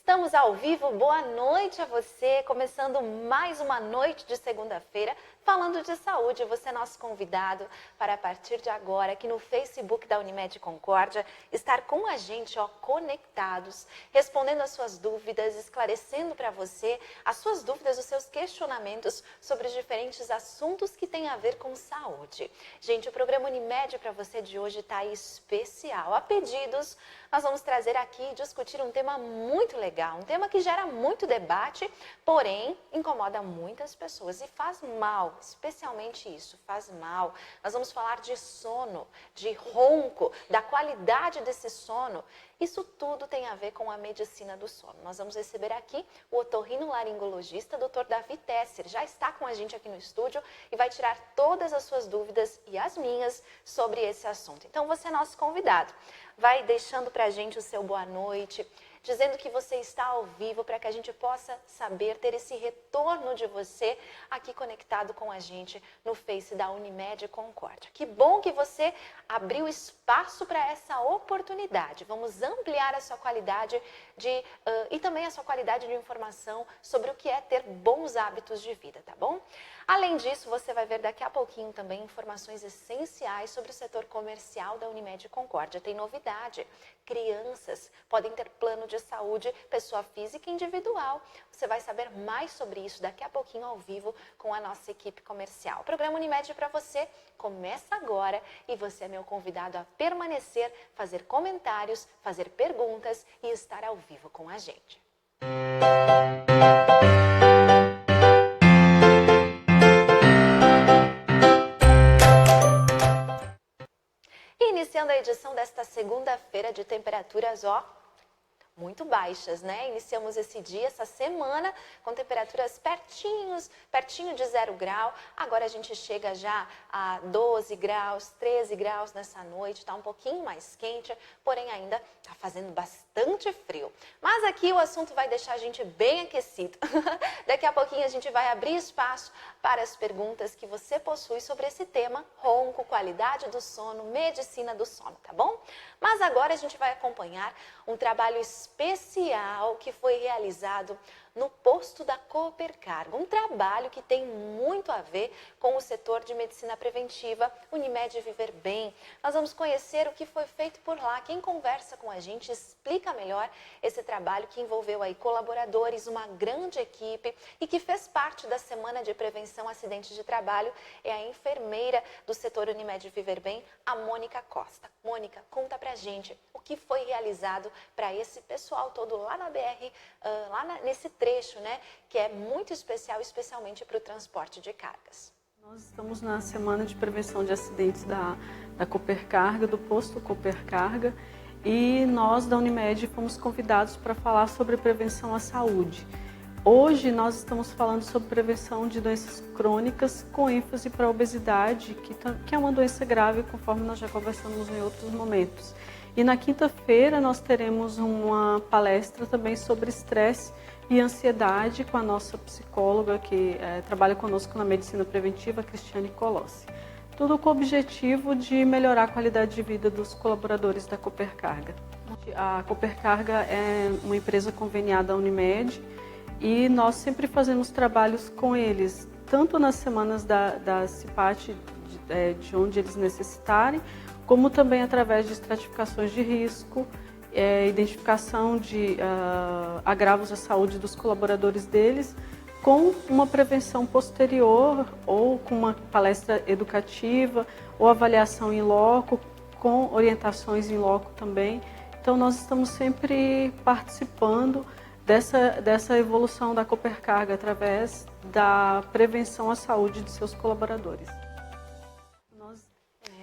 Estamos ao vivo, boa noite a você, começando mais uma noite de segunda-feira, falando de saúde. Você é nosso convidado para, a partir de agora, aqui no Facebook da Unimed Concórdia, estar com a gente, conectados, respondendo as suas dúvidas, esclarecendo para você as suas dúvidas, os seus questionamentos sobre os diferentes assuntos que têm a ver com saúde. Gente, o programa Unimed para você de hoje está especial. A pedidos, nós vamos trazer aqui e discutir um tema muito legal, um tema que gera muito debate, porém incomoda muitas pessoas e faz mal, especialmente isso, faz mal. Nós vamos falar de sono, de ronco, da qualidade desse sono. Isso tudo tem a ver com a medicina do sono. Nós vamos receber aqui o otorrinolaringologista, Dr. Davi Tesser. Já está com a gente aqui no estúdio e vai tirar todas as suas dúvidas e as minhas sobre esse assunto. Então, você é nosso convidado. Vai deixando para a gente o seu boa noite, dizendo que você está ao vivo para que a gente possa saber, ter esse retorno de você aqui conectado com a gente no Face da Unimed Concórdia. Que bom que você abriu espaço para essa oportunidade. Vamos ampliar a sua qualidade e também a sua qualidade de informação sobre o que é ter bons hábitos de vida, tá bom? Além disso, você vai ver daqui a pouquinho também informações essenciais sobre o setor comercial da Unimed Concórdia. Tem novidade, crianças podem ter plano de saúde, pessoa física e individual. Você vai saber mais sobre isso daqui a pouquinho ao vivo com a nossa equipe comercial. O programa Unimed para você começa agora e você é meu convidado a permanecer, fazer comentários, fazer perguntas e estar ao vivo com a gente. Iniciando a edição desta segunda-feira de temperaturas, muito baixas, né? Iniciamos esse dia, essa semana, com temperaturas pertinho de 0 grau. Agora a gente chega já a 12 graus, 13 graus nessa noite, está um pouquinho mais quente, porém ainda está fazendo bastante frio. Mas aqui o assunto vai deixar a gente bem aquecido. Daqui a pouquinho a gente vai abrir espaço para as perguntas que você possui sobre esse tema, ronco, qualidade do sono, medicina do sono, tá bom? Mas agora a gente vai acompanhar um trabalho especial que foi realizado no posto da Coopercargo, um trabalho que tem muito a ver com o setor de medicina preventiva, Unimed Viver Bem. Nós vamos conhecer o que foi feito por lá. Quem conversa com a gente explica melhor esse trabalho que envolveu aí colaboradores, uma grande equipe e que fez parte da Semana de Prevenção a Acidentes de Trabalho. É a enfermeira do setor Unimed Viver Bem, a Mônica Costa. Mônica, conta pra gente o que foi realizado para esse pessoal todo lá na BR, nesse trecho, né, que é muito especial, especialmente para o transporte de cargas. Nós estamos na Semana de Prevenção de Acidentes da Coopercarga, do posto Coopercarga, e nós da Unimed fomos convidados para falar sobre prevenção à saúde. Hoje nós estamos falando sobre prevenção de doenças crônicas com ênfase para a obesidade, que é uma doença grave, conforme nós já conversamos em outros momentos. E na quinta-feira nós teremos uma palestra também sobre estresse e ansiedade com a nossa psicóloga que trabalha conosco na medicina preventiva, Cristiane Colossi. Tudo com o objetivo de melhorar a qualidade de vida dos colaboradores da Coopercarga. A Coopercarga é uma empresa conveniada à Unimed e nós sempre fazemos trabalhos com eles, tanto nas semanas da CIPAT, de onde eles necessitarem, como também através de estratificações de risco, identificação de agravos à saúde dos colaboradores deles, com uma prevenção posterior ou com uma palestra educativa ou avaliação em loco, com orientações em loco também. Então nós estamos sempre participando dessa evolução da Coopercarga através da prevenção à saúde de seus colaboradores.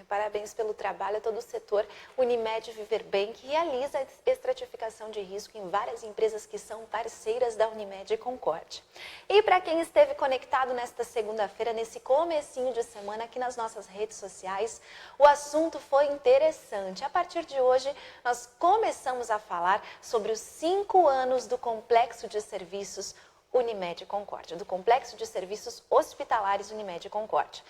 Parabéns pelo trabalho a todo o setor Unimed Viver Bem, que realiza a estratificação de risco em várias empresas que são parceiras da Unimed Concórdia. E para quem esteve conectado nesta segunda-feira, nesse comecinho de semana aqui nas nossas redes sociais, o assunto foi interessante. A partir de hoje, nós começamos a falar sobre os 5 anos do Complexo de Serviços Unimed Concórdia, do Complexo de Serviços Hospitalares Unimed Concórdia.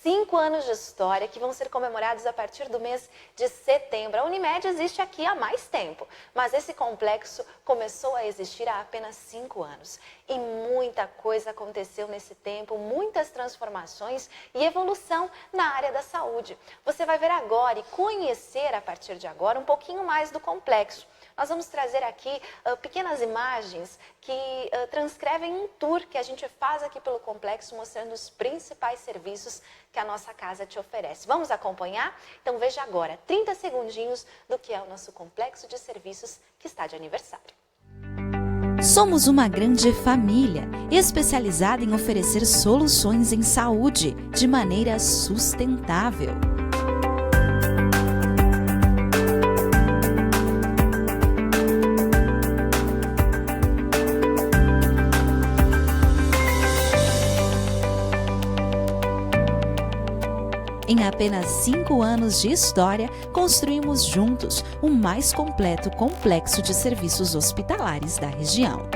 5 anos de história que vão ser comemorados a partir do mês de setembro. A Unimed existe aqui há mais tempo, mas esse complexo começou a existir há apenas 5 anos. E muita coisa aconteceu nesse tempo, muitas transformações e evolução na área da saúde. Você vai ver agora e conhecer a partir de agora um pouquinho mais do complexo. Nós vamos trazer aqui pequenas imagens que transcrevem um tour que a gente faz aqui pelo complexo, mostrando os principais serviços que a nossa casa te oferece. Vamos acompanhar? Então veja agora, 30 segundinhos do que é o nosso complexo de serviços que está de aniversário. Somos uma grande família, especializada em oferecer soluções em saúde de maneira sustentável. Em apenas 5 anos de história, construímos juntos o mais completo complexo de serviços hospitalares da região.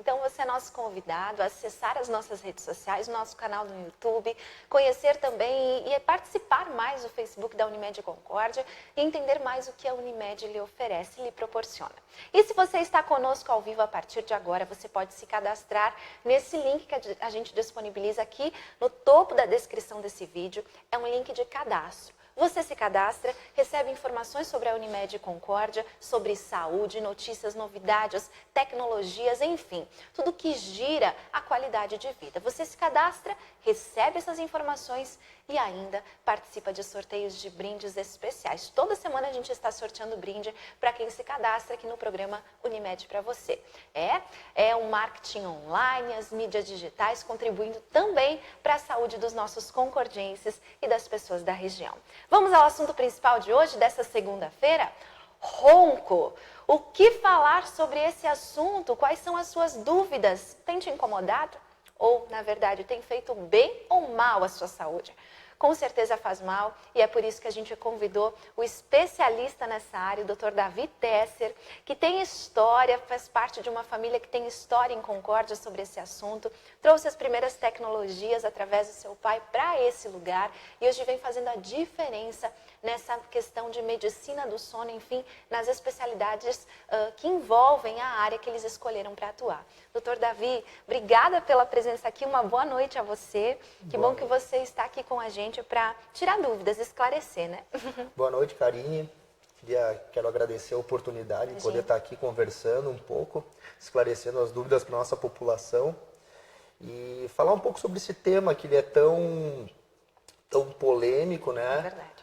Então você é nosso convidado a acessar as nossas redes sociais, o nosso canal no YouTube, conhecer também e participar mais do Facebook da Unimed Concórdia e entender mais o que a Unimed lhe oferece e lhe proporciona. E se você está conosco ao vivo a partir de agora, você pode se cadastrar nesse link que a gente disponibiliza aqui no topo da descrição desse vídeo. É um link de cadastro. Você se cadastra, recebe informações sobre a Unimed Concórdia, sobre saúde, notícias, novidades, tecnologias, enfim, tudo que gira a qualidade de vida. Você se cadastra, recebe essas informações e ainda participa de sorteios de brindes especiais. Toda semana a gente está sorteando brinde para quem se cadastra aqui no programa Unimed para você. É o marketing online, as mídias digitais, contribuindo também para a saúde dos nossos concordienses e das pessoas da região. Vamos ao assunto principal de hoje, dessa segunda-feira? Ronco. O que falar sobre esse assunto? Quais são as suas dúvidas? Tem te incomodado? Ou, na verdade, tem feito bem ou mal à sua saúde? Com certeza faz mal e é por isso que a gente convidou o especialista nessa área, o Dr. Davi Tesser, que tem história, faz parte de uma família que tem história em Concórdia sobre esse assunto, trouxe as primeiras tecnologias através do seu pai para esse lugar e hoje vem fazendo a diferença nessa questão de medicina do sono, enfim, nas especialidades que envolvem a área que eles escolheram para atuar. Doutor Davi, obrigada pela presença aqui, uma boa noite a você. Que bom que você está aqui com a gente para tirar dúvidas, esclarecer, né? Boa noite, Karine. Quero agradecer a oportunidade de poder estar aqui conversando um pouco, esclarecendo as dúvidas para a nossa população e falar um pouco sobre esse tema que ele é tão polêmico, né? É verdade.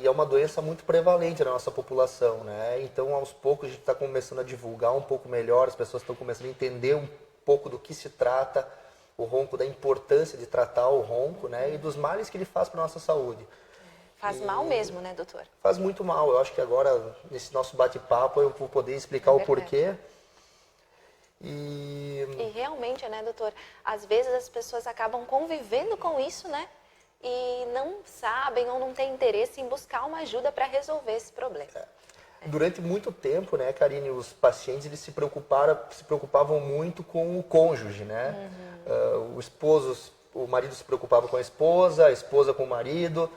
E é uma doença muito prevalente na nossa população, né? Então, aos poucos, a gente está começando a divulgar um pouco melhor, as pessoas estão começando a entender um pouco do que se trata o ronco, da importância de tratar o ronco, né? E dos males que ele faz para a nossa saúde. Faz mal mesmo, né, doutor? Faz muito mal. Eu acho que agora, nesse nosso bate-papo, eu vou poder explicar o porquê. E realmente, né, doutor, às vezes as pessoas acabam convivendo com isso, né? E não sabem ou não têm interesse em buscar uma ajuda para resolver esse problema. Durante muito tempo, né, Karine, os pacientes eles se preocupavam muito com o cônjuge, né? O marido se preocupava com a esposa com o marido,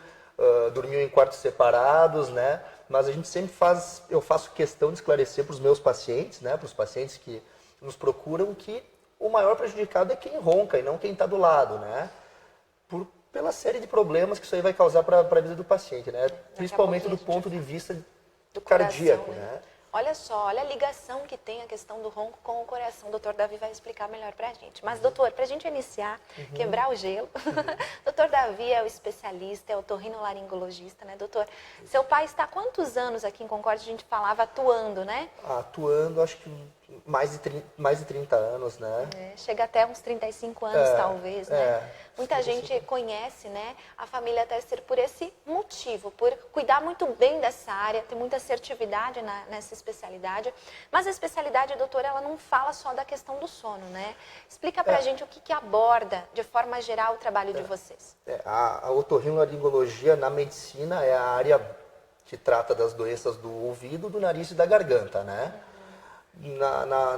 dormiam em quartos separados, né? Mas a gente sempre eu faço questão de esclarecer para os meus pacientes, né, para os pacientes que nos procuram, que o maior prejudicado é quem ronca e não quem está do lado, né? Pela série de problemas que isso aí vai causar para a vida do paciente, né? Principalmente do ponto de vista do cardíaco, coração, né? Olha só, olha a ligação que tem a questão do ronco com o coração. O doutor Davi vai explicar melhor pra gente. Mas, doutor, pra gente iniciar, quebrar o gelo, doutor Davi é o especialista, é o otorrinolaringologista, né, doutor? Seu pai está há quantos anos aqui em Concórdia, a gente falava, atuando, né? Atuando, acho que mais de 30 anos, né? Chega até uns 35 anos, talvez, né? Muita gente conhece, né, a família Tesser por esse motivo, por cuidar muito bem dessa área, ter muita assertividade nessa especialidade. Mas a especialidade, doutora, ela não fala só da questão do sono, né? Explica pra gente o que aborda, de forma geral, o trabalho de vocês. A otorrinolaringologia na medicina é a área que trata das doenças do ouvido, do nariz e da garganta, né?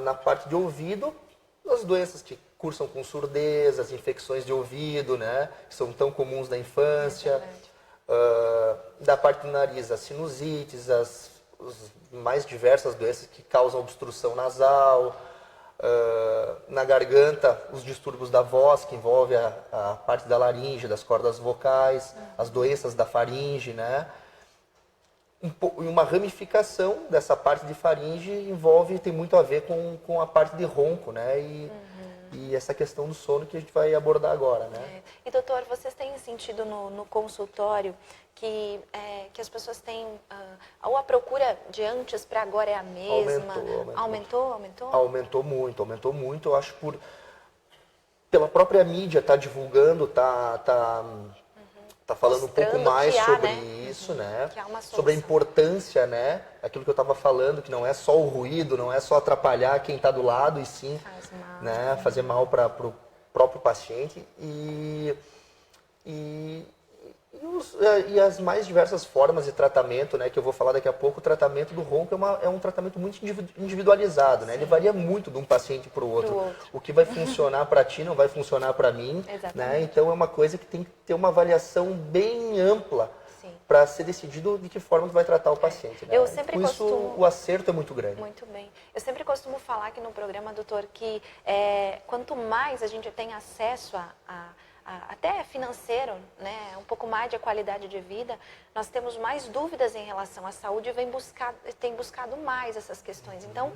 Na parte de ouvido, as doenças que cursam com surdez, as infecções de ouvido, né? Que são tão comuns na infância. Da parte do nariz, as sinusites, as mais diversas doenças que causam obstrução nasal. Na garganta, os distúrbios da voz, que envolve a parte da laringe, das cordas vocais, as doenças da faringe, né? E uma ramificação dessa parte de faringe tem muito a ver com a parte de ronco, né? E essa questão do sono que a gente vai abordar agora, né? E doutor, vocês têm sentido no consultório que as pessoas têm, ou a procura de antes para agora é a mesma? Aumentou? Aumentou muito, eu acho pela própria mídia tá divulgando, tá falando um pouco mais sobre isso, né? Sobre a importância, né? Aquilo que eu estava falando, que não é só o ruído, não é só atrapalhar quem está do lado, e sim fazer mal para o próprio paciente. E as mais diversas formas de tratamento, né? Que eu vou falar daqui a pouco, o tratamento do ronco é um tratamento muito individualizado, né? Ele varia muito de um paciente para o outro. O que vai funcionar para ti não vai funcionar para mim, né? Então é uma coisa que tem que ter uma avaliação bem ampla para ser decidido de que forma tu vai tratar o paciente, né? Eu sempre costumo... o acerto é muito grande. Muito bem. Eu sempre costumo falar aqui no programa, doutor, que quanto mais a gente tem acesso até financeiro, né, um pouco mais de qualidade de vida, nós temos mais dúvidas em relação à saúde e tem buscado mais essas questões. Então,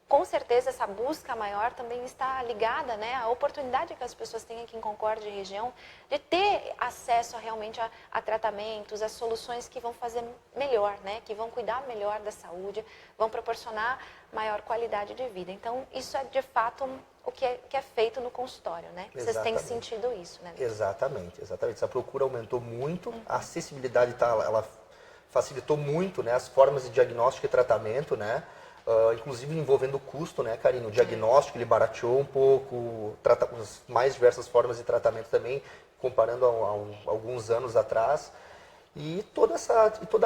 com certeza, essa busca maior também está ligada, né, à oportunidade que as pessoas têm aqui em Concórdia e região de ter acesso realmente a tratamentos, a soluções que vão fazer melhor, né, que vão cuidar melhor da saúde, vão proporcionar maior qualidade de vida. Então, isso é de fato o que é feito no consultório, né? Vocês têm sentido isso, né? Exatamente. Essa procura aumentou muito, a acessibilidade ela facilitou muito, né, as formas de diagnóstico e tratamento, né? Inclusive envolvendo o custo, né, Karine? O diagnóstico ele barateou um pouco, as mais diversas formas de tratamento também, comparando a alguns anos atrás. E toda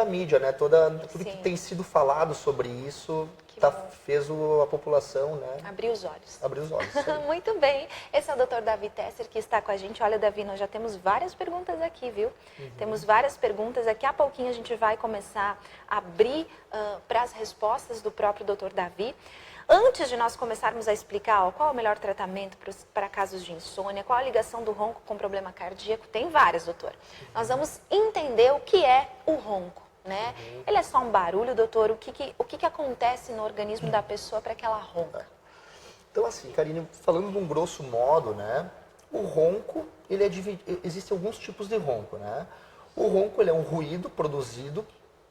a mídia, né? Tudo que tem sido falado sobre isso fez a população, né? Abrir os olhos. Abrir os olhos. Muito bem. Esse é o Dr. Davi Tesser que está com a gente. Olha, Davi, nós já temos várias perguntas aqui, viu? Temos várias perguntas. Daqui a pouquinho a gente vai começar a abrir para as respostas do próprio Dr. Davi. Antes de nós começarmos a explicar qual é o melhor tratamento para casos de insônia, qual a ligação do ronco com problema cardíaco, tem várias, doutor. Nós vamos entender o que é o ronco, né? Ele é só um barulho, doutor? O que acontece no organismo da pessoa para que ela ronca? Então, assim, Karine, falando de um grosso modo, né? O ronco, existem alguns tipos de ronco, né? O ronco, ele é um ruído produzido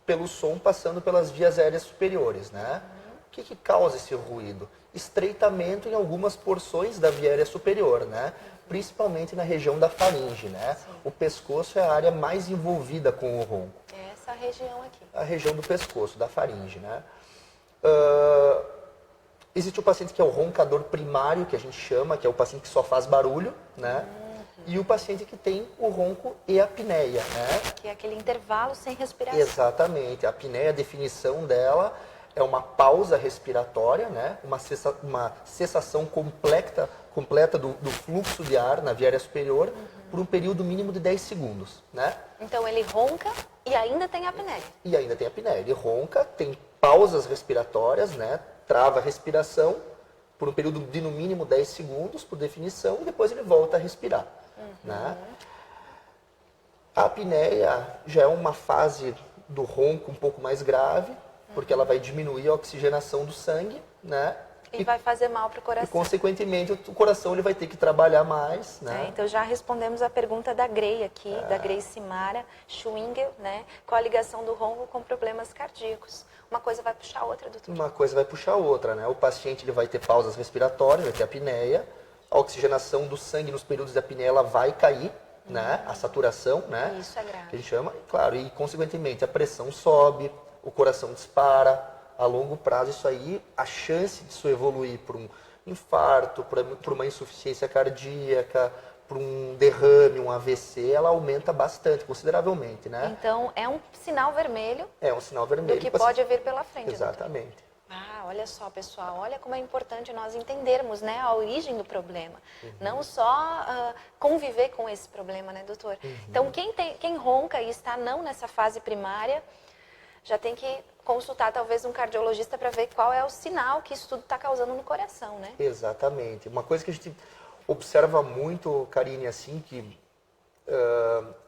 pelo som passando pelas vias aéreas superiores, né? O que causa esse ruído? Estreitamento em algumas porções da via aérea superior, né? Principalmente na região da faringe, né? O pescoço é a área mais envolvida com o ronco. É essa região aqui. A região do pescoço, da faringe, né? Existe o paciente que é o roncador primário, que a gente chama, que é o paciente que só faz barulho, né? E o paciente que tem o ronco e a apneia, né? Que é aquele intervalo sem respiração. Exatamente. A apneia, a definição dela é uma pausa respiratória, né? Uma cessação completa do fluxo de ar na via aérea superior por um período mínimo de 10 segundos, né? Então ele ronca e ainda tem apneia. E ainda tem apneia. Ele ronca, tem pausas respiratórias, né? Trava a respiração por um período de no mínimo 10 segundos, por definição, e depois ele volta a respirar, né? A apneia já é uma fase do ronco um pouco mais grave, porque ela vai diminuir a oxigenação do sangue, né? E vai fazer mal para o coração. E, consequentemente, o coração ele vai ter que trabalhar mais, né? Então, já respondemos a pergunta da Grey aqui, da Grey Simara Schwingel, né? Qual a ligação do ronco com problemas cardíacos? Uma coisa vai puxar a outra, doutor? Uma coisa vai puxar a outra, né? O paciente ele vai ter pausas respiratórias, vai ter apneia, a oxigenação do sangue nos períodos de apneia ela vai cair, né? A saturação, né? Isso é grave. Que a gente chama, claro, e, consequentemente, a pressão sobe, o coração dispara. A longo prazo, isso aí, a chance disso evoluir por um infarto, por uma insuficiência cardíaca, um derrame, um AVC, ela aumenta bastante, consideravelmente, né? Então, é um sinal vermelho É um sinal vermelho. do que pode vir pela frente. Exatamente. Doutor. Ah, olha só, pessoal, olha como é importante nós entendermos, né, a origem do problema. Não só conviver com esse problema, né, doutor? Então, quem ronca e está não nessa fase primária, já tem que consultar talvez um cardiologista para ver qual é o sinal que isso tudo está causando no coração, né? Exatamente. Uma coisa que a gente observa muito, Karine, assim, que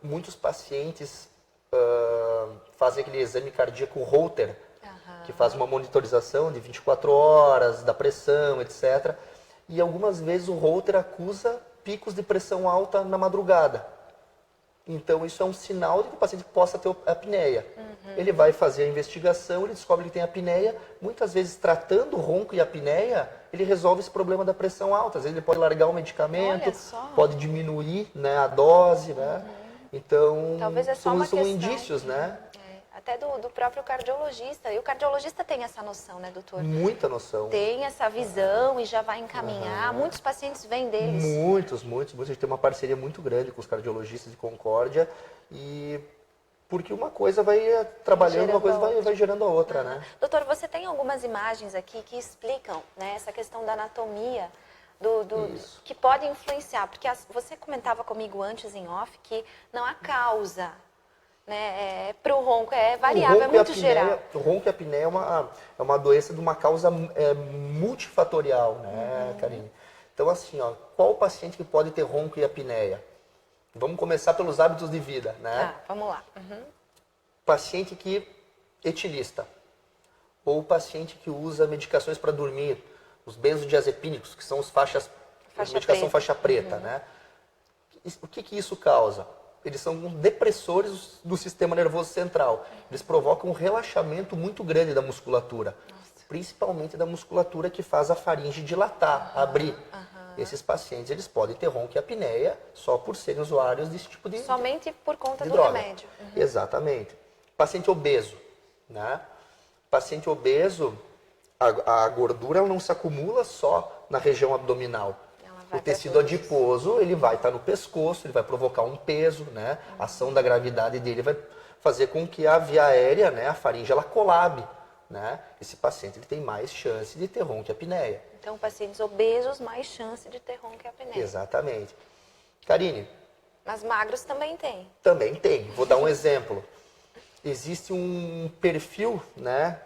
muitos pacientes fazem aquele exame cardíaco Holter, que faz uma monitorização de 24 horas da pressão, etc. E algumas vezes o Holter acusa picos de pressão alta na madrugada. Então isso é um sinal de que o paciente possa ter apneia. Ele vai fazer a investigação, ele descobre que tem apneia. Muitas vezes, tratando o ronco e a apneia, ele resolve esse problema da pressão alta. Às vezes ele pode largar o medicamento, pode diminuir, né, a dose, né? Então, talvez é só uma são questão, indícios, né? Até do próprio cardiologista. E o cardiologista tem essa noção, né, doutor? Muita noção. Tem essa visão e já vai encaminhar. Muitos pacientes vêm deles. Muitos. A gente tem uma parceria muito grande com os cardiologistas de Concórdia. E porque uma coisa vai trabalhando, uma coisa vai gerando a outra, né? Doutor, você tem algumas imagens aqui que explicam, né, essa questão da anatomia que pode influenciar. Porque você comentava comigo antes em off que não há causa, né, para o ronco, é variável, é muito geral. O ronco e a apneia é uma doença de uma causa multifatorial, né, Karine? Então, assim, ó, qual o paciente que pode ter ronco e apneia? Vamos começar pelos hábitos de vida, né? Vamos lá. Paciente que etilista, ou paciente que usa medicações para dormir, os benzodiazepínicos, que são os medicação faixa preta, né? O que isso causa? Eles são depressores do sistema nervoso central. Eles provocam um relaxamento muito grande da musculatura, principalmente da musculatura que faz a faringe dilatar, abrir. Esses pacientes, eles podem ter ronco e apneia só por serem usuários desse tipo de somente por conta do droga. remédio. Exatamente. Paciente obeso, né? Paciente obeso, a gordura ela não se acumula só na região abdominal. O tecido adiposo, ele vai estar no pescoço, ele vai provocar um peso, né? A ação da gravidade dele vai fazer com que a via aérea, né, a faringe, ela colabe, né? Esse paciente ele tem mais chance de ter ronco e apneia. Então, pacientes obesos, mais chance de ter ronco e apneia. Exatamente. Karine. Mas magros também tem. Também tem. Vou dar um exemplo. Existe um perfil, né,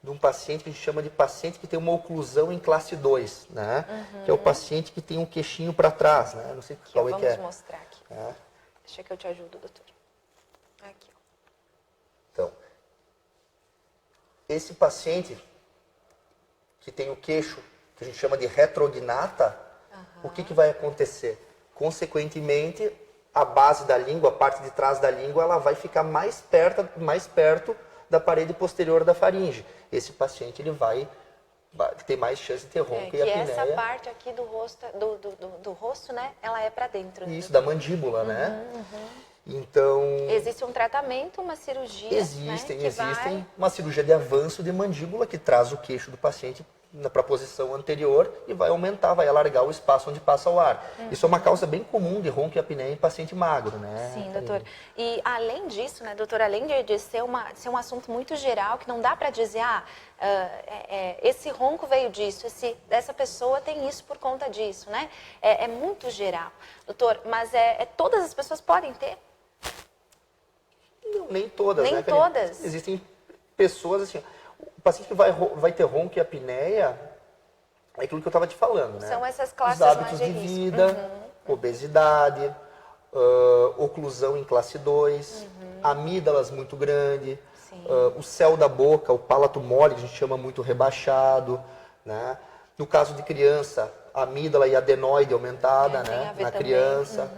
de um paciente que a gente chama de paciente que tem uma oclusão em classe 2, né? Que é o paciente que tem um queixinho para trás, né? Não sei qual é que é. Vamos mostrar aqui. Deixa que eu te ajudo, doutor. Aqui, ó. Então, esse paciente que tem o queixo, que a gente chama de retrognata, o que vai acontecer? Consequentemente, a base da língua, a parte de trás da língua, ela vai ficar mais perto da parede posterior da faringe. Esse paciente ele vai ter mais chance de ter ronco e apneia. Essa parte aqui do rosto, do rosto, né? Ela é para dentro. Isso, da mandíbula, né? Então... Existe um tratamento, uma cirurgia, Existem vai... uma cirurgia de avanço de mandíbula que traz o queixo do paciente para a posição anterior e vai aumentar, vai alargar o espaço onde passa o ar. Isso é uma causa bem comum de ronco e apneia em paciente magro, né? Sim, doutor. E além disso, né, doutor, além de ser um assunto muito geral, que não dá para dizer, esse ronco veio disso, essa pessoa tem isso por conta disso, né? É muito geral. Doutor, mas todas as pessoas podem ter? Não, nem todas, nem né? Todas? Existem pessoas assim... O paciente que vai ter ronco e apneia é aquilo que eu estava te falando, né? São essas classes os hábitos mais de vida, obesidade, oclusão em classe 2, amígdalas muito grande, o céu da boca, o palato mole, que a gente chama muito rebaixado, né? No caso de criança, a amígdala e adenoide aumentada, né? Na criança.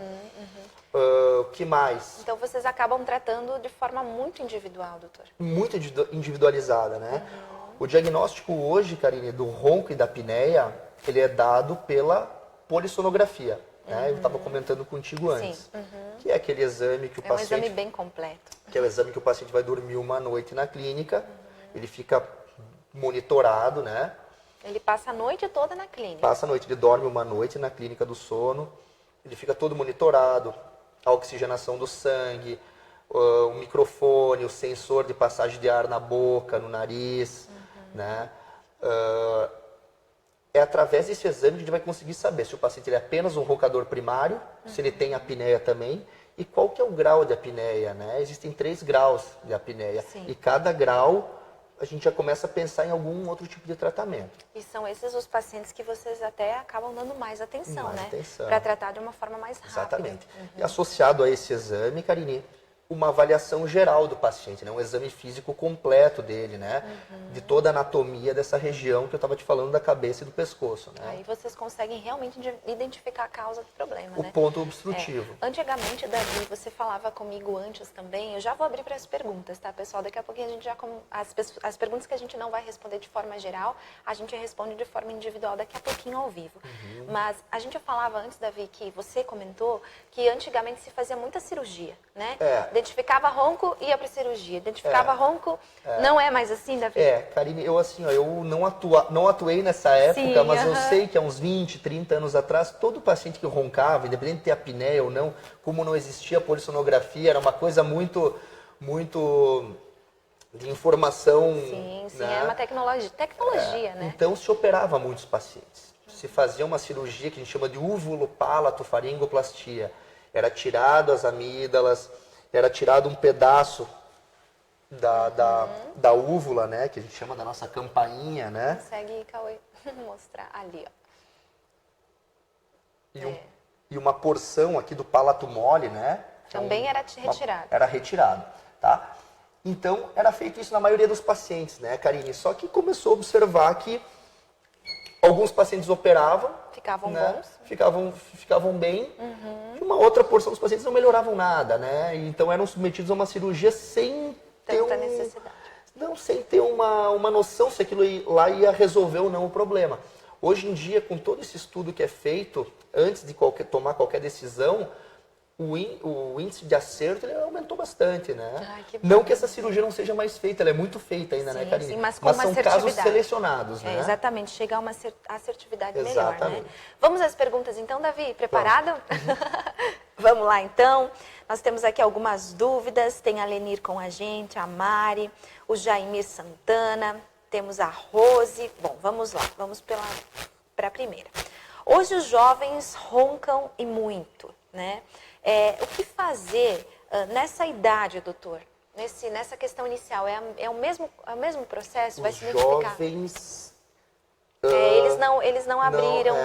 O que mais? Então, vocês acabam tratando de forma muito individual, doutor? Muito individualizada, né? O diagnóstico hoje, Karine, do ronco e da apneia, ele é dado pela polissonografia, né? Eu estava comentando contigo antes. Que é aquele exame que o paciente... É um exame bem completo. Que é o exame que o paciente vai dormir uma noite na clínica, ele fica monitorado, né? Ele passa a noite toda na clínica? Passa a noite, ele dorme uma noite na clínica do sono, ele fica todo monitorado, a oxigenação do sangue, o microfone, o sensor de passagem de ar na boca, no nariz, né? É através desse exame que a gente vai conseguir saber se o paciente ele é apenas um roncador primário, se ele tem apneia também, e qual que é o grau de apneia, né? Existem 3 graus de apneia, Sim. e cada grau a gente já começa a pensar em algum outro tipo de tratamento. E são esses os pacientes que vocês até acabam dando mais atenção, Mais né? atenção. Para tratar de uma forma mais rápida. Exatamente. E associado a esse exame, Karine, uma avaliação geral do paciente, né? Um exame físico completo dele, né? De toda a anatomia dessa região que eu estava te falando da cabeça e do pescoço, né? Aí vocês conseguem realmente identificar a causa do problema, O né? ponto obstrutivo. Antigamente, Davi, você falava comigo antes também, eu já vou abrir para as perguntas, tá, pessoal? Daqui a pouquinho a gente já... As perguntas que a gente não vai responder de forma geral, a gente responde de forma individual daqui a pouquinho ao vivo. Mas a gente falava antes, Davi, que você comentou que antigamente se fazia muita cirurgia, né? Identificava ronco, ia para cirurgia. Identificava ronco, não é mais assim, Davi? Karine, eu assim, ó, eu não atuei nessa época, Sim, mas eu sei que há uns 20, 30 anos atrás, todo paciente que roncava, independente de ter apneia ou não, como não existia polissonografia, era uma coisa muito de informação. Sim, né? é uma tecnologia, né? Então se operava muitos pacientes. Se fazia uma cirurgia que a gente chama de úvulo-palato-faringoplastia. Era tirado as amígdalas, era tirado um pedaço da úvula, né? Que a gente chama da nossa campainha, né? Consegue, Cauê, mostrar ali, ó. E uma porção aqui do palato mole, né? Também era retirado. Era retirado, tá? Então, era feito isso na maioria dos pacientes, né, Karine? Só que começou a observar que alguns pacientes operavam, Ficavam né? bons. Ficavam bem, e uma outra porção dos pacientes não melhoravam nada, né? Então, eram submetidos a uma cirurgia sem ter Tanta necessidade. Não, sem ter uma noção se aquilo lá ia resolver ou não o problema. Hoje em dia, com todo esse estudo que é feito, antes de tomar qualquer decisão, o índice de acerto ele aumentou bastante, né? Ai, que bom. Não que essa cirurgia não seja mais feita, ela é muito feita ainda, né, Karine? Sim, mas com uma são casos assertividade. selecionados, né? Exatamente, chegar a uma assertividade melhor, né? Exatamente. Vamos às perguntas então, Davi? Preparado? Vamos lá então. Nós temos aqui algumas dúvidas. Tem a Lenir com a gente, a Mari, o Jaimir Santana, temos a Rose. Bom, vamos lá, vamos para a primeira. Hoje os jovens roncam e muito, né? O que fazer nessa idade, doutor? Nessa questão inicial, é o mesmo processo? Vai se identificar? Jovens... Eles não abriram.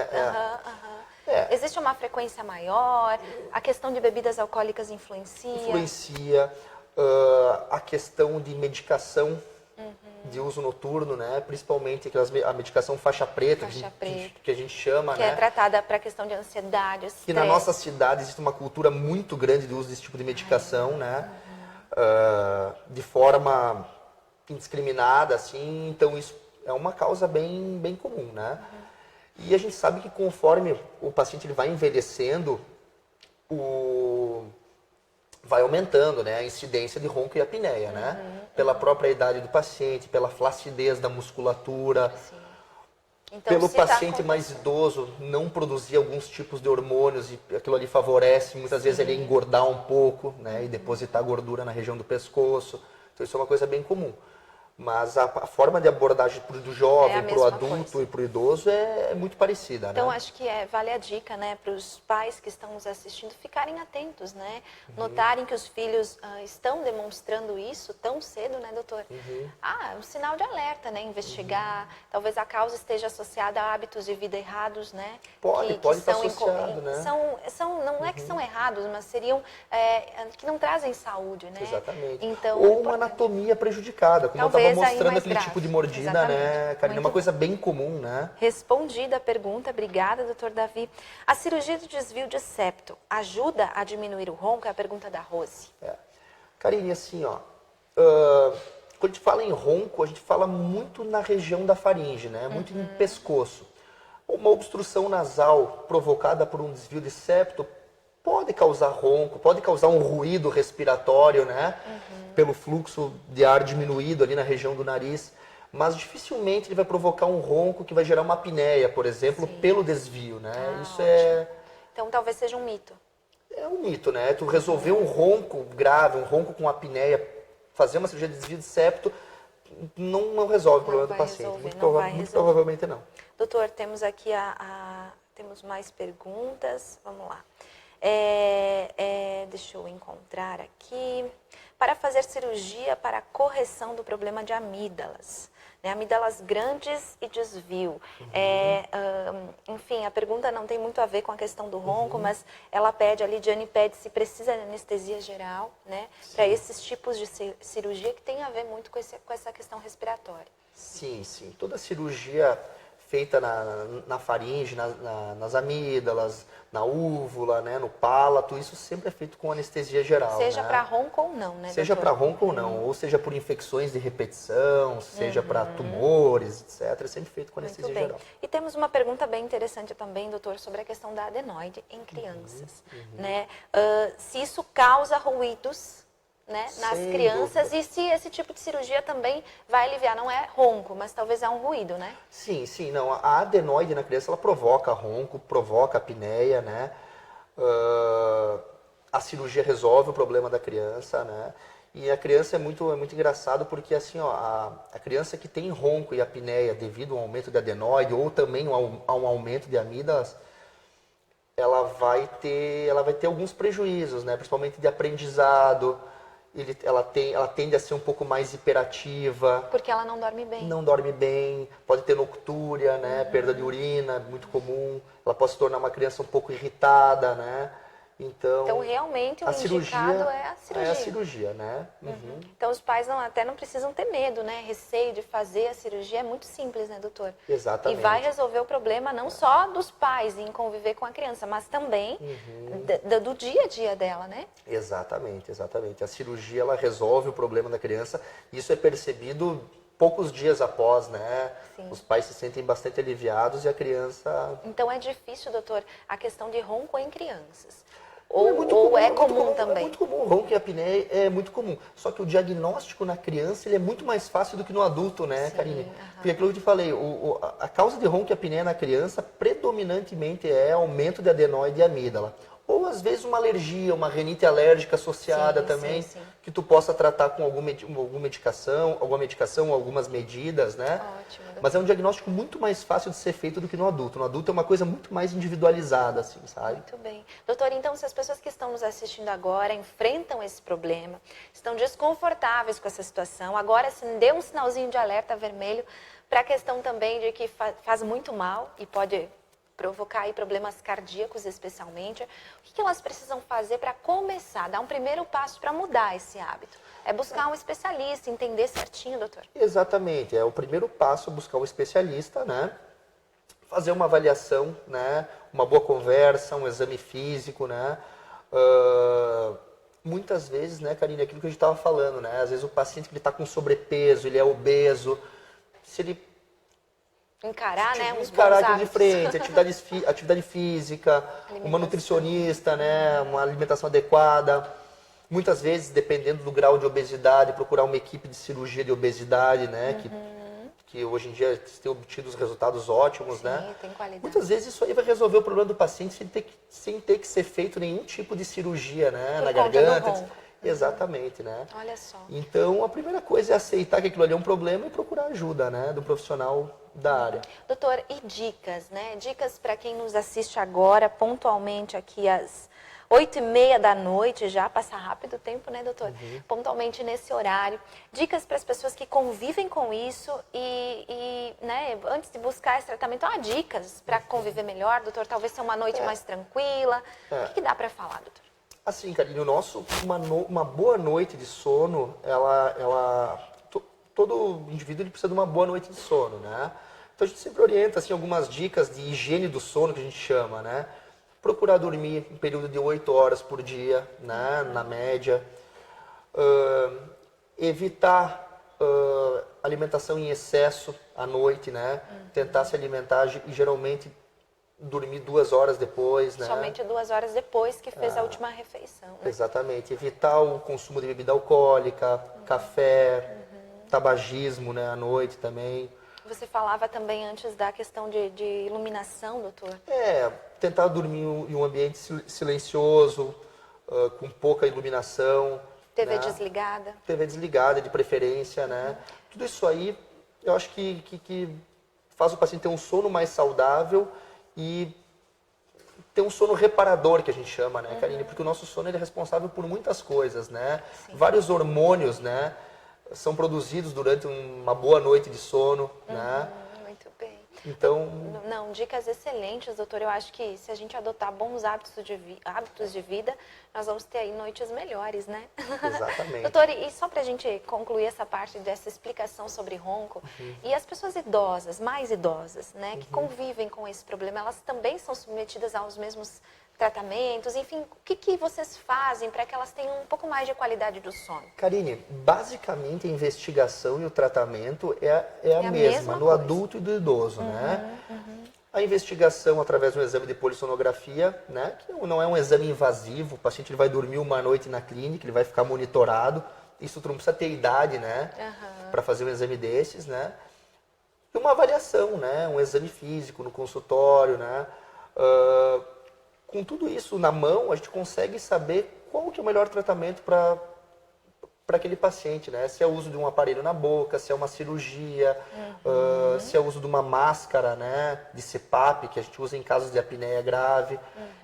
É. Existe uma frequência maior? A questão de bebidas alcoólicas influencia? Influencia a questão de medicação de uso noturno, né? Principalmente a medicação faixa preta, que a gente chama, que né? é tratada para a questão de ansiedade, estresse. Que na nossa cidade existe uma cultura muito grande de uso desse tipo de medicação, né? De forma indiscriminada, assim. Então isso é uma causa bem comum, né? E a gente sabe que conforme o paciente ele vai envelhecendo, vai aumentando, né, a incidência de ronco e apneia, né? Pela própria idade do paciente, pela flacidez da musculatura, Então, pelo se tá paciente mais idoso não produzir alguns tipos de hormônios e aquilo ali favorece, muitas vezes ele engordar um pouco, né, e depositar gordura na região do pescoço. Então isso é uma coisa bem comum. Mas a forma de abordagem do jovem, para o adulto e para o idoso é muito parecida, Então, né? acho que vale a dica, né, para os pais que estão nos assistindo ficarem atentos, né? Notarem que os filhos estão demonstrando isso tão cedo, né, doutor? É um sinal de alerta, né? Investigar. Talvez a causa esteja associada a hábitos de vida errados, né? Pode estar associado, né? Não é que são errados, mas seriam que não trazem saúde, né? Exatamente. Então, Ou uma anatomia prejudicada, como Talvez eu estava mostrando mais aquele grave. tipo de mordida, Exatamente. né, Karine? É uma coisa bem comum, né? Respondida a pergunta, obrigada, doutor Davi. A cirurgia de desvio de septo ajuda a diminuir o ronco? É a pergunta da Rose. Karine, assim, ó, quando a gente fala em ronco, a gente fala muito na região da faringe, né? Muito no pescoço. Uma obstrução nasal provocada por um desvio de septo pode causar ronco, pode causar um ruído respiratório, né? Pelo fluxo de ar diminuído ali na região do nariz. Mas dificilmente ele vai provocar um ronco que vai gerar uma apneia, por exemplo, pelo desvio, né? Então talvez seja um mito. É um mito, né? Tu resolver um ronco grave, um ronco com apneia, fazer uma cirurgia de desvio de septo, não resolve o problema do paciente. Muito provavelmente não. Doutor, temos aqui temos mais perguntas. Vamos lá. Deixa eu encontrar aqui. Para fazer cirurgia para correção do problema de amígdalas, né? Amígdalas grandes e desvio. Enfim, a pergunta não tem muito a ver com a questão do ronco, mas a Lidiane pede se precisa de anestesia geral, né? Para esses tipos de cirurgia que tem a ver muito com essa questão respiratória. Sim. Toda cirurgia feita na faringe, nas amígdalas, na úvula, né, no palato, isso sempre é feito com anestesia geral. Seja né? para ronco ou não, né, Seja para ronco ou não, ou seja por infecções de repetição, seja para tumores, etc. É sempre feito com anestesia geral. E temos uma pergunta bem interessante também, doutor, sobre a questão da adenoide em crianças. Né? Se isso causa ruídos, né, nas crianças, e se esse tipo de cirurgia também vai aliviar, não é ronco, mas talvez é um ruído, né? Sim, não, a adenoide na criança, ela provoca ronco, provoca apneia, né? A cirurgia resolve o problema da criança, né? E a criança é muito engraçado porque assim, ó, a criança que tem ronco e apneia devido ao aumento de adenoide ou também a um aumento de amígdalas, ela vai ter alguns prejuízos, né? Principalmente de aprendizado. Ela tende a ser um pouco mais hiperativa. Porque ela não dorme bem. Não dorme bem, pode ter noctúria, né? Perda de urina, muito comum. Ela pode se tornar uma criança um pouco irritada, né? Então realmente o indicado é a cirurgia. É a cirurgia, né? Então os pais até não precisam ter medo, né? Receio de fazer a cirurgia é muito simples, né, doutor? Exatamente. E vai resolver o problema não só dos pais em conviver com a criança, mas também do dia a dia dela, né? Exatamente. A cirurgia, ela resolve o problema da criança. Isso é percebido poucos dias após, né? Sim. Os pais se sentem bastante aliviados e a criança... Então é difícil, doutor, a questão de ronco em crianças. Ou é comum também? É muito comum, o ronco e a apneia é muito comum. Só que o diagnóstico na criança ele é muito mais fácil do que no adulto, né, Karine? Porque aquilo que eu te falei, a causa de ronco e apneia na criança predominantemente é aumento de adenoide e amígdala. Ou às vezes uma alergia, uma rinite alérgica associada também, que tu possa tratar com alguma medicação, algumas medidas, né? Ótimo. Mas é um diagnóstico muito mais fácil de ser feito do que no adulto. No adulto é uma coisa muito mais individualizada, assim, sabe? Muito bem. Doutor, então se as pessoas que estão nos assistindo agora enfrentam esse problema, estão desconfortáveis com essa situação, agora se dê um sinalzinho de alerta vermelho para a questão também de que faz muito mal e pode provocar aí problemas cardíacos especialmente. O que elas precisam fazer para começar, dar um primeiro passo para mudar esse hábito? É buscar um especialista, entender certinho, doutor? Exatamente, é o primeiro passo, buscar um especialista, né? Fazer uma avaliação, né? Uma boa conversa, um exame físico, né? Muitas vezes, né, Karine, aquilo que a gente estava falando, né? Às vezes o paciente que está com sobrepeso, ele é obeso, se ele encarar uns bons hábitos de frente, atividade física, uma nutricionista, né, uma alimentação adequada. Muitas vezes, dependendo do grau de obesidade, procurar uma equipe de cirurgia de obesidade, né, que hoje em dia tem obtido os resultados ótimos, né? Tem qualidade. Muitas vezes isso aí vai resolver o problema do paciente sem ter que ser feito nenhum tipo de cirurgia, né, na garganta. Exatamente, né? Olha só. Então, a primeira coisa é aceitar que aquilo ali é um problema e procurar ajuda, né, do profissional da área. Doutor, e dicas, né? Dicas para quem nos assiste agora, pontualmente aqui às 8h30 da noite, já passa rápido o tempo, né, doutor? Pontualmente nesse horário. Dicas para as pessoas que convivem com isso e né, antes de buscar esse tratamento, dicas para conviver melhor, doutor? Talvez ser uma noite mais tranquila. O que dá para falar, doutor? Assim, Karine, uma boa noite de sono, todo indivíduo ele precisa de uma boa noite de sono, né? Então a gente sempre orienta assim, algumas dicas de higiene do sono, que a gente chama, né? Procurar dormir um período de 8 horas por dia, né? Na média. Evitar alimentação em excesso à noite, né? Tentar se alimentar e geralmente dormir 2 horas depois, né? Somente 2 horas depois que fez a última refeição, né? Exatamente. Evitar o consumo de bebida alcoólica, café, tabagismo, né? À noite também. Você falava também antes da questão de iluminação, doutor? tentar dormir em um ambiente silencioso, com pouca iluminação. TV né? desligada. TV desligada, de preferência, né? Tudo isso aí, eu acho que faz o paciente ter um sono mais saudável e ter um sono reparador, que a gente chama, né, Karine? Porque o nosso sono ele é responsável por muitas coisas, né? Sim. Vários hormônios, né, são produzidos durante uma boa noite de sono, né? Muito bem. Então, Não, dicas excelentes, doutor. Eu acho que se a gente adotar bons hábitos de vida, nós vamos ter aí noites melhores, né? exatamente. Doutor, e só para a gente concluir essa parte dessa explicação sobre ronco, e as pessoas idosas, mais idosas, né, que convivem com esse problema, elas também são submetidas aos mesmos tratamentos? Enfim, o que vocês fazem para que elas tenham um pouco mais de qualidade do sono? Karine, basicamente a investigação e o tratamento é a mesma no coisa. adulto e do idoso, né? A investigação através de um exame de polissonografia, né, que não é um exame invasivo, o paciente ele vai dormir uma noite na clínica, ele vai ficar monitorado, isso tu não precisa ter idade, né, para fazer um exame desses, né? E uma avaliação, né, um exame físico no consultório, né? Com tudo isso na mão, a gente consegue saber qual que é o melhor tratamento para aquele paciente, né? Se é o uso de um aparelho na boca, se é uma cirurgia, se é o uso de uma máscara, né? De CPAP, que a gente usa em casos de apneia grave.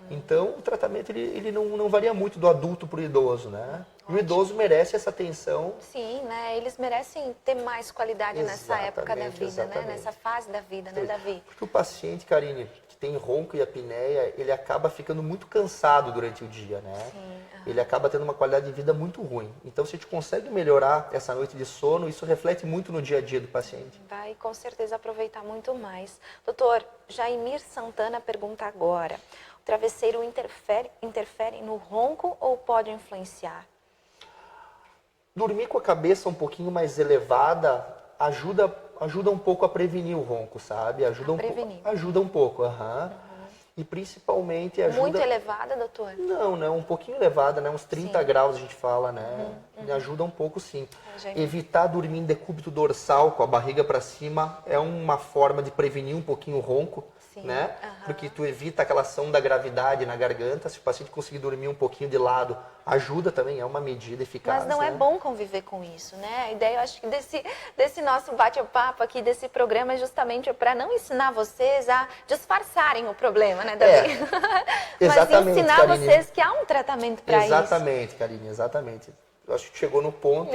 Então, o tratamento ele não varia muito do adulto para o idoso, né? E o idoso merece essa atenção. Sim, né? Eles merecem ter mais qualidade nessa época da vida, Exatamente. né? Nessa fase da vida, né, Davi? Porque o paciente, Karine, que tem ronco e apneia, ele acaba ficando muito cansado durante o dia, né? Sim, Ele acaba tendo uma qualidade de vida muito ruim. Então, se a gente consegue melhorar essa noite de sono, isso reflete muito no dia a dia do paciente. Vai com certeza aproveitar muito mais. Doutor, Jaimir Santana pergunta agora: o travesseiro interfere no ronco ou pode influenciar? Dormir com a cabeça um pouquinho mais elevada ajuda um pouco a prevenir o ronco, sabe? Ajuda um pouco, E principalmente ajuda... Muito elevada, doutor? Não, um pouquinho elevada, né? Uns 30 graus a gente fala, né? Ajuda um pouco, sim. Evitar dormir em decúbito dorsal, com a barriga para cima, é uma forma de prevenir um pouquinho o ronco, né? Porque tu evita aquela ação da gravidade na garganta. Se o paciente conseguir dormir um pouquinho de lado, ajuda também, é uma medida eficaz. Mas não é bom conviver com isso, né? A ideia, eu acho que desse nosso bate-papo aqui, desse programa, é justamente para não ensinar vocês a disfarçarem o problema, né, Davi? Mas ensinar Karine. vocês que há um tratamento para isso. Exatamente, Karine, exatamente. Eu acho que chegou no ponto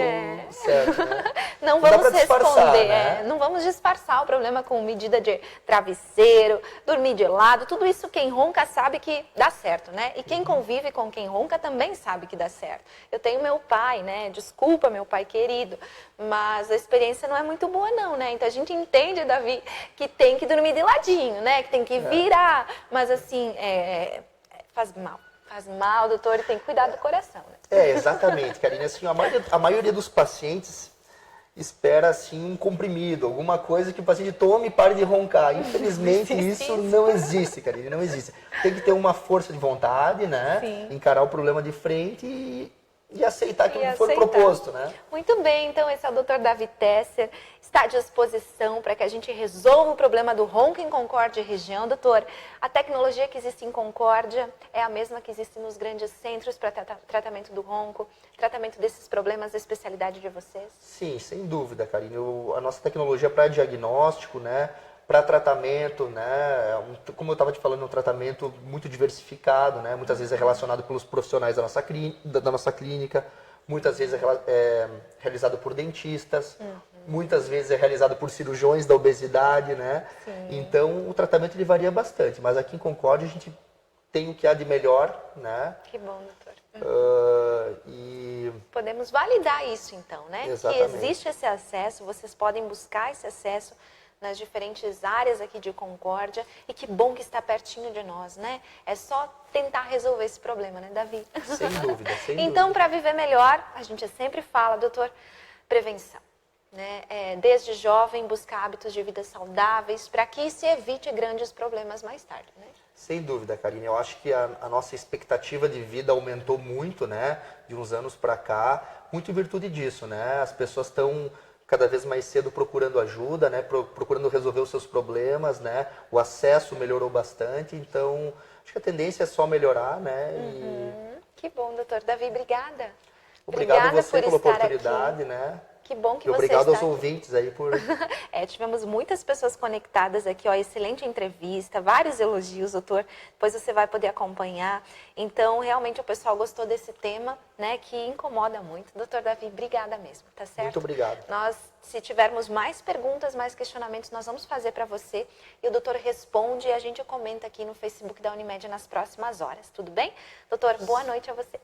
certo, né? Não dá vamos pra disfarçar, responder, né? não vamos disfarçar o problema com medida de travesseiro, dormir de lado, tudo isso quem ronca sabe que dá certo, né? E quem convive com quem ronca também sabe que dá certo. Eu tenho meu pai, né? Desculpa, meu pai querido, mas a experiência não é muito boa não, né? Então a gente entende, Davi, que tem que dormir de ladinho, né? Que tem que virar, mas assim, faz mal. Faz mal, doutor, e tem que cuidar do coração, né? Exatamente, Karine. Assim, a maioria dos pacientes espera assim um comprimido, alguma coisa que o paciente tome e pare de roncar. Infelizmente isso não existe, Karine, não existe. Tem que ter uma força de vontade, né? Sim. Encarar o problema de frente e aceitar aquilo que foi proposto, né? Muito bem, então esse é o Dr. Davi Tesser, está à disposição para que a gente resolva o problema do ronco em Concórdia e região. Doutor, a tecnologia que existe em Concórdia é a mesma que existe nos grandes centros para tratamento do ronco, tratamento desses problemas da especialidade de vocês? Sim, sem dúvida, Karine. A nossa tecnologia para diagnóstico, né? Para tratamento, né? Como eu estava te falando, é um tratamento muito diversificado, né? Muitas vezes é relacionado pelos profissionais da nossa clínica, muitas vezes é realizado por dentistas, muitas vezes é realizado por cirurgiões da obesidade, né? Sim. Então, o tratamento ele varia bastante, mas aqui em Concórdia a gente tem o que há de melhor, né? Que bom, doutor. E podemos validar isso então, né? Exatamente. Que existe esse acesso, vocês podem buscar esse acesso nas diferentes áreas aqui de Concórdia, e que bom que está pertinho de nós, né? É só tentar resolver esse problema, né, Davi? Sem dúvida, sem dúvida. Então, para viver melhor, a gente sempre fala, doutor, prevenção, né? Desde jovem, buscar hábitos de vida saudáveis, para que se evite grandes problemas mais tarde, né? Sem dúvida, Karine. Eu acho que a nossa expectativa de vida aumentou muito, né? De uns anos para cá, muito em virtude disso, né? As pessoas estão cada vez mais cedo procurando ajuda, né? Procurando resolver os seus problemas, né? O acesso melhorou bastante, então acho que a tendência é só melhorar, né? Que bom, doutor Davi, obrigada. Obrigado a você pela estar oportunidade, aqui. né? Que bom que e você obrigado está aos aqui. ouvintes aí por... Tivemos muitas pessoas conectadas aqui, ó, excelente entrevista, vários elogios, doutor, depois você vai poder acompanhar. Então, realmente o pessoal gostou desse tema, né, que incomoda muito. Doutor Davi, obrigada mesmo, tá certo? Muito obrigado. Nós, se tivermos mais perguntas, mais questionamentos, nós vamos fazer para você e o doutor responde e a gente comenta aqui no Facebook da Unimed nas próximas horas, tudo bem? Doutor, boa noite a você.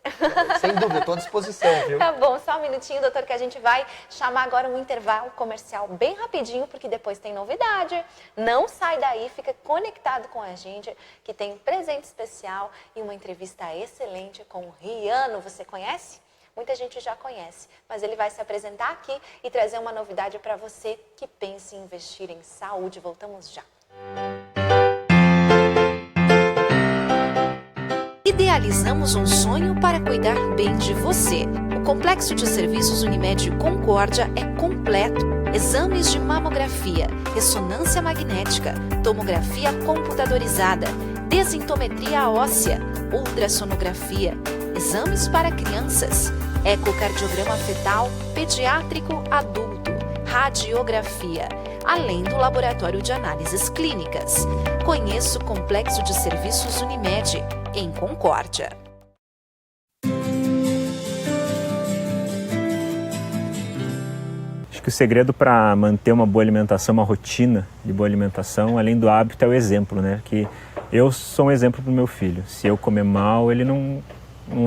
Sem dúvida, estou à disposição, viu? Tá bom, só um minutinho, doutor, que a gente vai chamar agora um intervalo comercial bem rapidinho, porque depois tem novidade. Não sai daí, fica conectado com a gente, que tem um presente especial e uma entrevista excelente com o Riano. Você conhece? Muita gente já conhece, mas ele vai se apresentar aqui e trazer uma novidade para você que pense em investir em saúde. Voltamos já. Idealizamos um sonho para cuidar bem de você. O Complexo de Serviços Unimed Concórdia é completo. Exames de mamografia, ressonância magnética, tomografia computadorizada, desintometria óssea, ultrassonografia, exames para crianças, ecocardiograma fetal, pediátrico adulto, radiografia, além do laboratório de análises clínicas. Conheça o Complexo de Serviços Unimed, em Concórdia. Acho que o segredo para manter uma boa alimentação, uma rotina de boa alimentação, além do hábito, é o exemplo, né? Que eu sou um exemplo para o meu filho. Se eu comer mal, ele não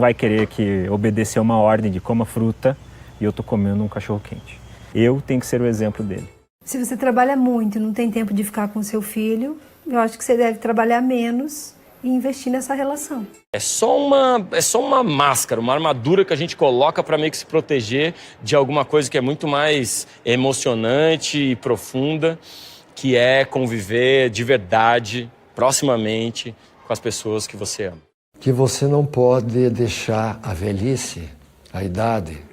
vai querer que obedecer uma ordem de coma fruta e eu estou comendo um cachorro quente. Eu tenho que ser o exemplo dele. Se você trabalha muito e não tem tempo de ficar com seu filho, eu acho que você deve trabalhar menos e investir nessa relação. É só uma máscara, uma armadura que a gente coloca para meio que se proteger de alguma coisa que é muito mais emocionante e profunda, que é conviver de verdade, proximamente, com as pessoas que você ama. Que você não pode deixar a velhice, a idade,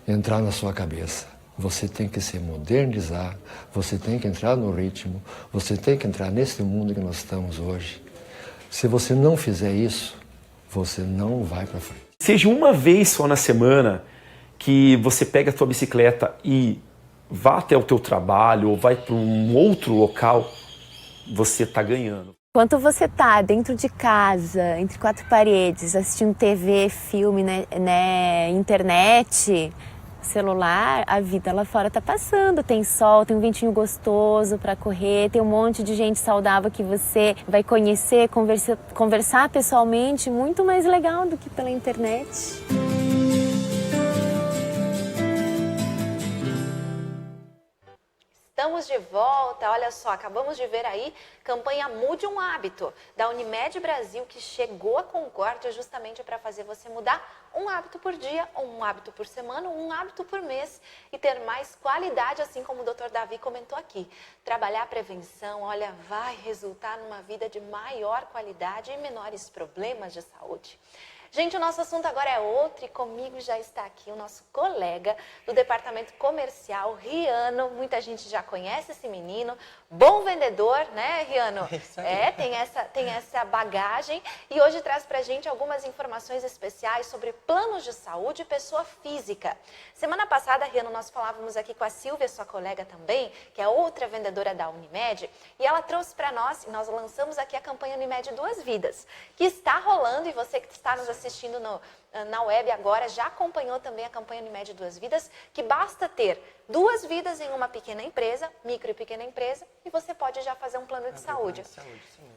entrar na sua cabeça. Você tem que se modernizar, você tem que entrar no ritmo, você tem que entrar nesse mundo que nós estamos hoje. Se você não fizer isso, você não vai para frente. Seja uma vez só na semana que você pega a tua bicicleta e vá até o teu trabalho ou vai para um outro local, você está ganhando. Enquanto você está dentro de casa, entre quatro paredes, assistindo TV, filme, internet, celular, a vida lá fora tá passando. Tem sol, tem um ventinho gostoso para correr, tem um monte de gente saudável que você vai conhecer, conversar pessoalmente, muito mais legal do que pela internet. Estamos de volta, olha só, acabamos de ver aí campanha Mude um Hábito, da Unimed Brasil, que chegou a Concórdia justamente para fazer você mudar um hábito por dia, ou um hábito por semana, ou um hábito por mês e ter mais qualidade, assim como o Dr. Davi comentou aqui. Trabalhar a prevenção, olha, vai resultar numa vida de maior qualidade e menores problemas de saúde. Gente, o nosso assunto agora é outro e comigo já está aqui o nosso colega do departamento comercial, Riano. Muita gente já conhece esse menino, bom vendedor, né, Riano? Tem essa bagagem e hoje traz pra gente algumas informações especiais sobre planos de saúde e pessoa física. Semana passada, Riano, nós falávamos aqui com a Silvia, sua colega também, que é outra vendedora da Unimed, e ela trouxe para nós, e nós lançamos aqui a campanha Unimed Duas Vidas, que está rolando, e você que está nos assistindo na web agora já acompanhou também a campanha Unimed Duas Vidas, que basta ter 2 vidas em uma pequena empresa, micro e pequena empresa, e você pode já fazer um plano de saúde.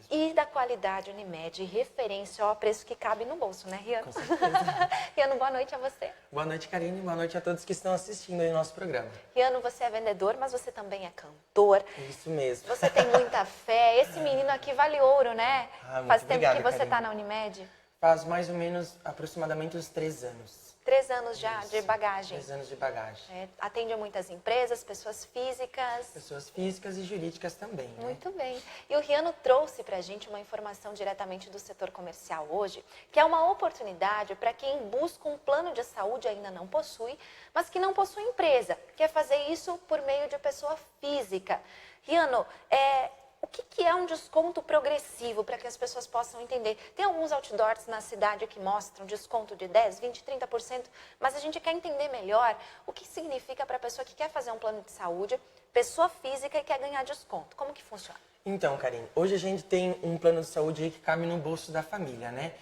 E da qualidade Unimed, referência ao preço que cabe no bolso, né, Riano? Com certeza. Riano, boa noite a você. Boa noite, Karine. Boa noite a todos que estão assistindo aí o nosso programa. Riano, você é vendedor, mas você também é cantor. Isso mesmo. Você tem muita fé. Esse menino aqui vale ouro, né? Muito Faz tempo obrigado, que você Karine. está na Unimed? Faz mais ou menos, aproximadamente uns 3 anos. 3 anos já de bagagem. 3 anos de bagagem. Atende a muitas empresas, pessoas físicas. Pessoas físicas e jurídicas também, né? Muito bem. E o Riano trouxe para a gente uma informação diretamente do setor comercial hoje, que é uma oportunidade para quem busca um plano de saúde e ainda não possui, mas que não possui empresa, quer fazer isso por meio de pessoa física. Riano, o que é um desconto progressivo para que as pessoas possam entender? Tem alguns outdoors na cidade que mostram desconto de 10%, 20%, 30%, mas a gente quer entender melhor o que significa para a pessoa que quer fazer um plano de saúde, pessoa física e quer ganhar desconto. Como que funciona? Então, Karine, hoje a gente tem um plano de saúde aí que cabe no bolso da família, né?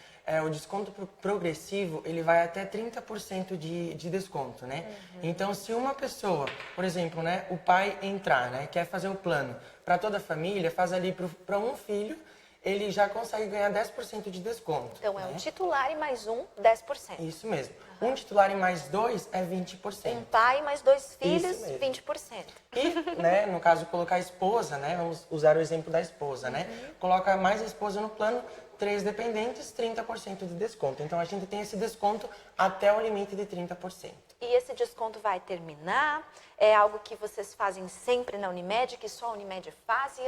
O desconto progressivo, ele vai até 30% de desconto, né? Então, se uma pessoa, por exemplo, né, o pai entrar, né, quer fazer o plano para toda a família, faz ali para um filho, ele já consegue ganhar 10% de desconto. Então, né? um titular e mais um, 10%. Isso mesmo. Um titular e mais 2 é 20%. Um pai mais 2 filhos, 20%. E, né, no caso, colocar a esposa, né? Vamos usar o exemplo da esposa, né? Coloca mais a esposa no plano, 3 dependentes, 30% de desconto. Então, a gente tem esse desconto até o limite de 30%. E esse desconto vai terminar? É algo que vocês fazem sempre na Unimed, que só a Unimed faz? E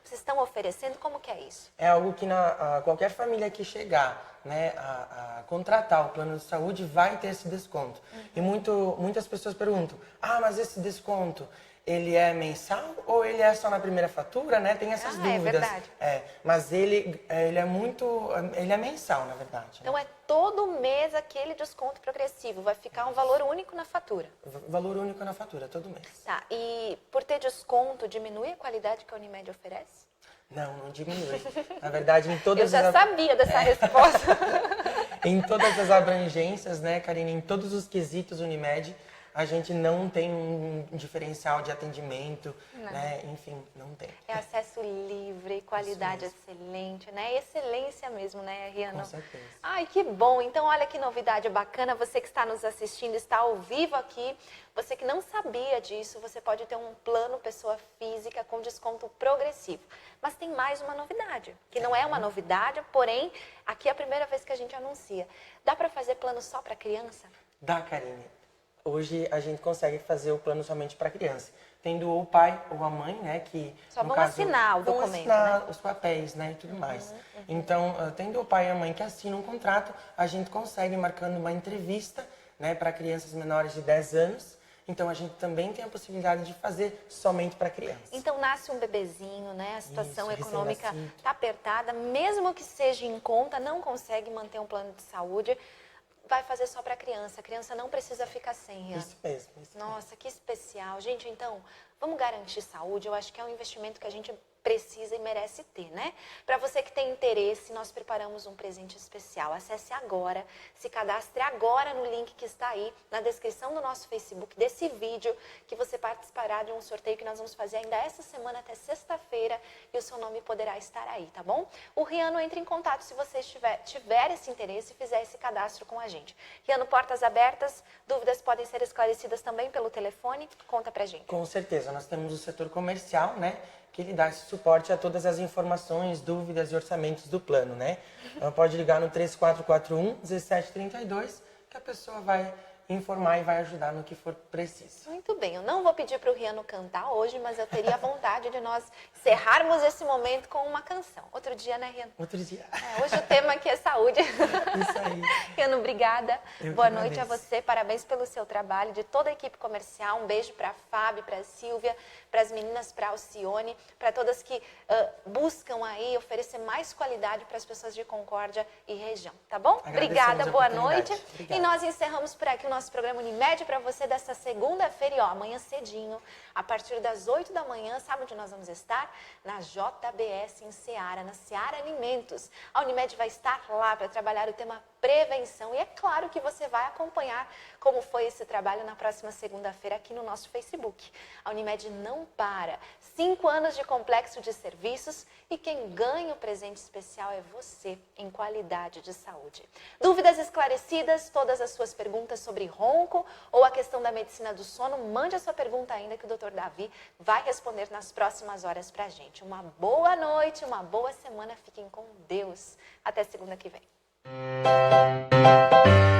vocês estão oferecendo? Como que é isso? É algo que qualquer família que chegar, né, a contratar o plano de saúde vai ter esse desconto. E muitas pessoas perguntam, mas esse desconto, ele é mensal ou ele é só na primeira fatura, né? Tem essas dúvidas. É verdade. Mas ele é mensal, na verdade. Né? Então é todo mês aquele desconto progressivo, vai ficar um valor único na fatura. Valor único na fatura, todo mês. Tá, e por ter desconto, diminui a qualidade que a Unimed oferece? Não diminui. Na verdade, em todas Eu já sabia dessa resposta. Em todas as abrangências, né, Karine, em todos os quesitos Unimed, a gente não tem um diferencial de atendimento, né? Enfim, não tem. É acesso livre, qualidade excelente, né? Excelência mesmo, né, Riano? Com certeza. Ai, que bom! Então, olha que novidade bacana. Você que está nos assistindo, está ao vivo aqui. Você que não sabia disso, você pode ter um plano pessoa física com desconto progressivo. Mas tem mais uma novidade, que não é uma novidade, porém, aqui é a primeira vez que a gente anuncia. Dá para fazer plano só para criança? Dá, Karine. Hoje a gente consegue fazer o plano somente para criança, tendo ou o pai ou a mãe, né, que só vão assinar o documento, assinar, né? Os papéis, né, e tudo mais. Então, tendo o pai e a mãe que assinam um contrato, a gente consegue marcando uma entrevista, né, para crianças menores de 10 anos. Então, a gente também tem a possibilidade de fazer somente para criança. Então, nasce um bebezinho, né? A situação econômica recém-nascido. está apertada, mesmo que seja em conta, não consegue manter um plano de saúde. Vai fazer só para criança. A criança não precisa ficar sem, Rian. Isso mesmo. Nossa, que especial. Gente, então, vamos garantir saúde. Eu acho que é um investimento que a gente precisa e merece ter, né? Para você que tem interesse, nós preparamos um presente especial. Acesse agora, se cadastre agora no link que está aí na descrição do nosso Facebook, desse vídeo, que você participará de um sorteio que nós vamos fazer ainda essa semana até sexta-feira e o seu nome poderá estar aí, tá bom? O Riano entra em contato se você tiver esse interesse e fizer esse cadastro com a gente. Riano, portas abertas, dúvidas podem ser esclarecidas também pelo telefone. Conta pra gente. Com certeza, nós temos o setor comercial, né, que ele dá esse suporte a todas as informações, dúvidas e orçamentos do plano, né? Então, pode ligar no 3441-1732, que a pessoa vai informar e vai ajudar no que for preciso. Muito bem, eu não vou pedir para o Riano cantar hoje, mas eu teria vontade de nós encerrarmos esse momento com uma canção. Outro dia, né, Riano? Outro dia. Hoje o tema aqui é saúde. Isso aí. Riano, obrigada. Eu Boa que noite a agradeço. você, parabéns pelo seu trabalho, de toda a equipe comercial. Um beijo para a Fábio, para a Silvia, para as meninas, para a Alcione, para todas que buscam aí oferecer mais qualidade para as pessoas de Concórdia e região, tá bom? Agradecemos Obrigada, a boa oportunidade. noite. Obrigado. E nós encerramos por aqui o nosso programa Unimed para você desta segunda-feira, e ó, amanhã cedinho, a partir das 8 da manhã, sabe onde nós vamos estar? Na JBS em Seara, na Seara Alimentos. A Unimed vai estar lá para trabalhar o tema prevenção, e é claro que você vai acompanhar como foi esse trabalho na próxima segunda-feira aqui no nosso Facebook. A Unimed não para. 5 anos de complexo de serviços, e quem ganha o presente especial é você, em qualidade de saúde. Dúvidas esclarecidas, todas as suas perguntas sobre ronco ou a questão da medicina do sono, mande a sua pergunta ainda que o Dr. Davi vai responder nas próximas horas pra gente. Uma boa noite, uma boa semana, fiquem com Deus. Até segunda que vem. Música